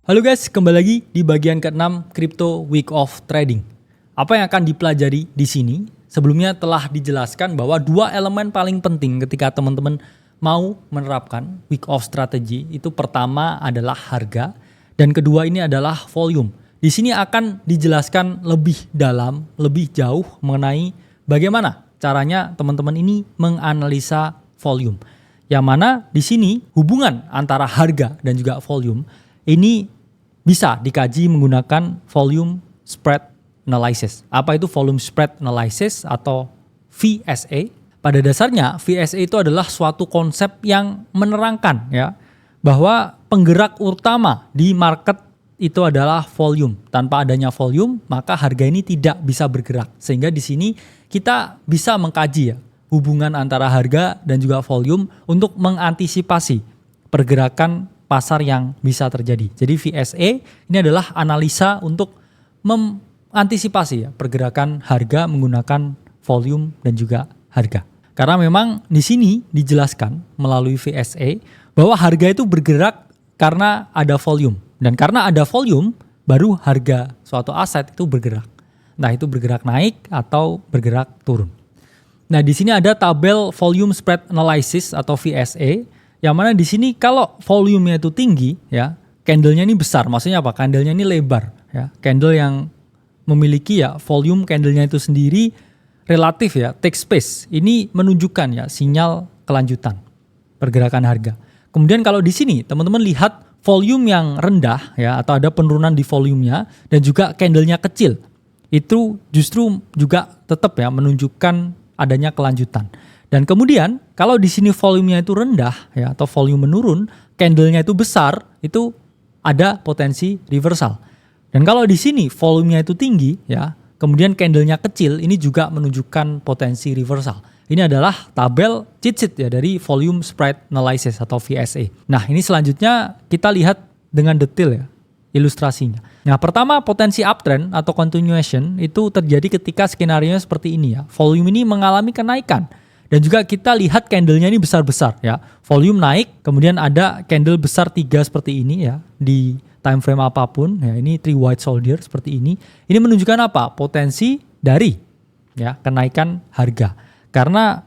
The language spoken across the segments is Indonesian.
Halo guys, kembali lagi di bagian ke-6 Crypto Week of Trading. Apa yang akan dipelajari di sini? Sebelumnya telah dijelaskan bahwa dua elemen paling penting ketika teman-teman mau menerapkan Week of Strategy itu pertama adalah harga dan kedua ini adalah volume. Di sini akan dijelaskan lebih dalam, lebih jauh mengenai bagaimana caranya teman-teman ini menganalisa volume. Yang mana di sini hubungan antara harga dan juga volume ini bisa dikaji menggunakan volume spread analysis. Apa itu volume spread analysis atau VSA? Pada dasarnya VSA itu adalah suatu konsep yang menerangkan ya bahwa penggerak utama di market itu adalah volume. Tanpa adanya volume, maka harga ini tidak bisa bergerak. Sehingga di sini kita bisa mengkaji ya hubungan antara harga dan juga volume untuk mengantisipasi pergerakan pasar yang bisa terjadi. Jadi VSA ini adalah analisa untuk mengantisipasi ya pergerakan harga menggunakan volume dan juga harga. Karena memang di sini dijelaskan melalui VSA bahwa harga itu bergerak karena ada volume. Dan karena ada volume, baru harga suatu aset itu bergerak. Nah, itu bergerak naik atau bergerak turun. Nah, di sini ada tabel volume spread analysis atau VSA. Yang mana di sini kalau volumenya itu tinggi ya, candlenya ini besar. Maksudnya apa? Candlenya ini lebar ya. Candle yang memiliki ya volume candlenya itu sendiri relatif ya, take space. Ini menunjukkan ya sinyal kelanjutan pergerakan harga. Kemudian kalau di sini teman-teman lihat volume yang rendah ya atau ada penurunan di volumenya dan juga candlenya kecil. Itu justru juga tetap ya menunjukkan adanya kelanjutan. Dan kemudian kalau di sini volumenya itu rendah ya atau volume menurun, candlenya itu besar, itu ada potensi reversal. Dan kalau di sini volumenya itu tinggi ya, kemudian candlenya kecil, ini juga menunjukkan potensi reversal. Ini adalah tabel cheat sheet ya dari volume spread analysis atau VSA. Nah, ini selanjutnya kita lihat dengan detail ya ilustrasinya. Nah, pertama potensi uptrend atau continuation itu terjadi ketika skenario seperti ini ya. Volume ini mengalami kenaikan. Dan juga kita lihat candlenya ini besar-besar ya. Volume naik, kemudian ada candle besar 3 seperti ini ya. Di time frame apapun ya, ini 3 white soldier seperti ini. Ini menunjukkan apa? Potensi dari ya kenaikan harga. Karena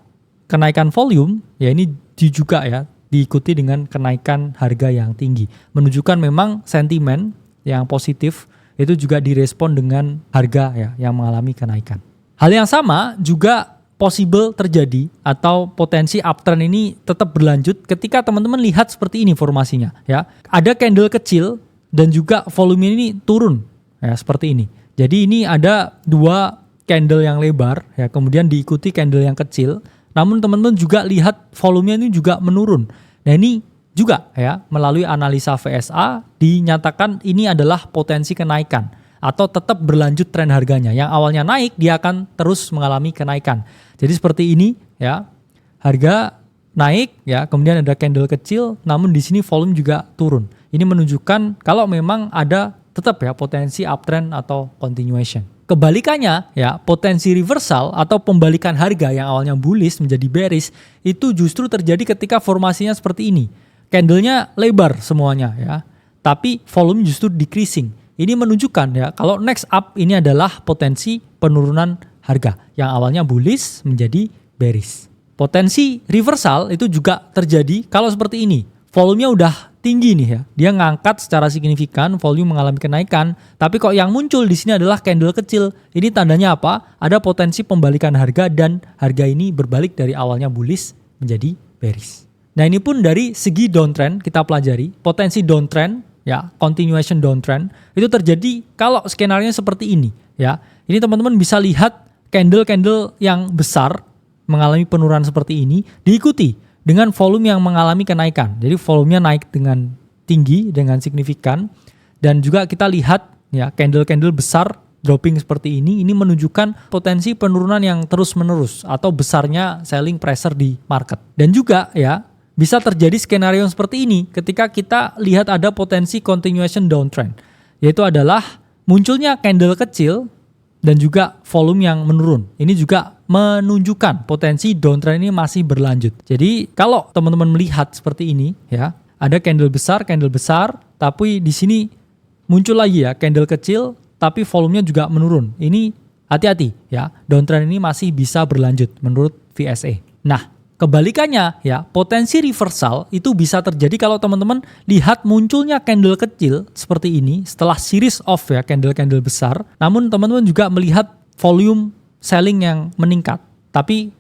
kenaikan volume ya ini juga ya diikuti dengan kenaikan harga yang tinggi. Menunjukkan memang sentimen yang positif itu juga direspon dengan harga ya yang mengalami kenaikan. Hal yang sama juga possible terjadi atau potensi uptrend ini tetap berlanjut ketika teman-teman lihat seperti ini formasinya ya. Ada candle kecil dan juga volume ini turun ya seperti ini. Jadi ini ada dua candle yang lebar ya kemudian diikuti candle yang kecil. Namun teman-teman juga lihat volumenya ini juga menurun. Nah, ini juga ya melalui analisa VSA dinyatakan ini adalah potensi kenaikan atau tetap berlanjut tren harganya. Yang awalnya naik dia akan terus mengalami kenaikan. Jadi seperti ini ya. Harga naik ya, kemudian ada candle kecil namun di sini volume juga turun. Ini menunjukkan kalau memang ada tetap ya potensi uptrend atau continuation. Kebalikannya ya, potensi reversal atau pembalikan harga yang awalnya bullish menjadi bearish itu justru terjadi ketika formasinya seperti ini. Candlenya lebar semuanya ya. Tapi volume justru decreasing. Ini menunjukkan ya kalau next up ini adalah potensi penurunan harga yang awalnya bullish menjadi bearish. Potensi reversal itu juga terjadi kalau seperti ini. Volumenya udah tinggi nih ya. Dia ngangkat secara signifikan, volume mengalami kenaikan, tapi kok yang muncul di sini adalah candle kecil. Ini tandanya apa? Ada potensi pembalikan harga dan harga ini berbalik dari awalnya bullish menjadi bearish. Nah, ini pun dari segi downtrend kita pelajari. Potensi downtrend ya, continuation downtrend itu terjadi kalau skenario seperti ini ya. Ini teman-teman bisa lihat candle-candle yang besar mengalami penurunan seperti ini diikuti dengan volume yang mengalami kenaikan. Jadi volumenya naik dengan tinggi, dengan signifikan. Dan juga kita lihat ya candle-candle besar dropping seperti ini menunjukkan potensi penurunan yang terus-menerus atau besarnya selling pressure di market. Dan juga ya bisa terjadi skenario seperti ini ketika kita lihat ada potensi continuation downtrend. Yaitu adalah munculnya candle kecil dan juga volume yang menurun. Ini juga menunjukkan potensi downtrend ini masih berlanjut. Jadi kalau teman-teman melihat seperti ini ya, ada candle besar, tapi di sini muncul lagi ya candle kecil tapi volumenya juga menurun. Ini hati-hati ya, downtrend ini masih bisa berlanjut menurut VSA. Nah, kebalikannya ya, potensi reversal itu bisa terjadi kalau teman-teman lihat munculnya candle kecil seperti ini setelah series of ya candle-candle besar. Namun teman-teman juga melihat volume selling yang meningkat. Tapi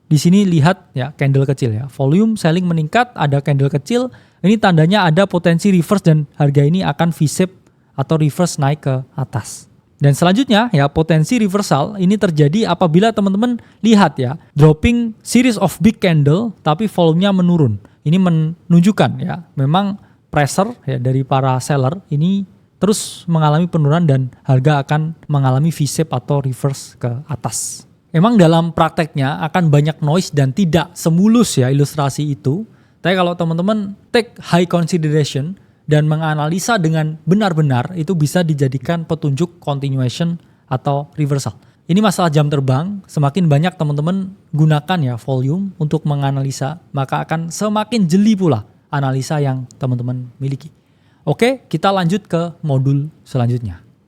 di sini lihat ya candle kecil ya, volume selling meningkat, ada candle kecil. Ini tandanya ada potensi reverse dan harga ini akan V-shape atau reverse naik ke atas. Dan selanjutnya ya potensi reversal ini terjadi apabila teman-teman lihat ya dropping series of big candle tapi volumenya menurun. Ini menunjukkan ya memang pressure ya dari para seller ini terus mengalami penurunan dan harga akan mengalami V-shape atau reverse ke atas. Memang dalam prakteknya akan banyak noise dan tidak semulus ya ilustrasi itu. Tapi kalau teman-teman take high consideration dan menganalisa dengan benar-benar itu bisa dijadikan petunjuk continuation atau reversal. Ini masalah jam terbang, semakin banyak teman-teman gunakan ya volume untuk menganalisa, maka akan semakin jeli pula analisa yang teman-teman miliki. Oke, kita lanjut ke modul selanjutnya.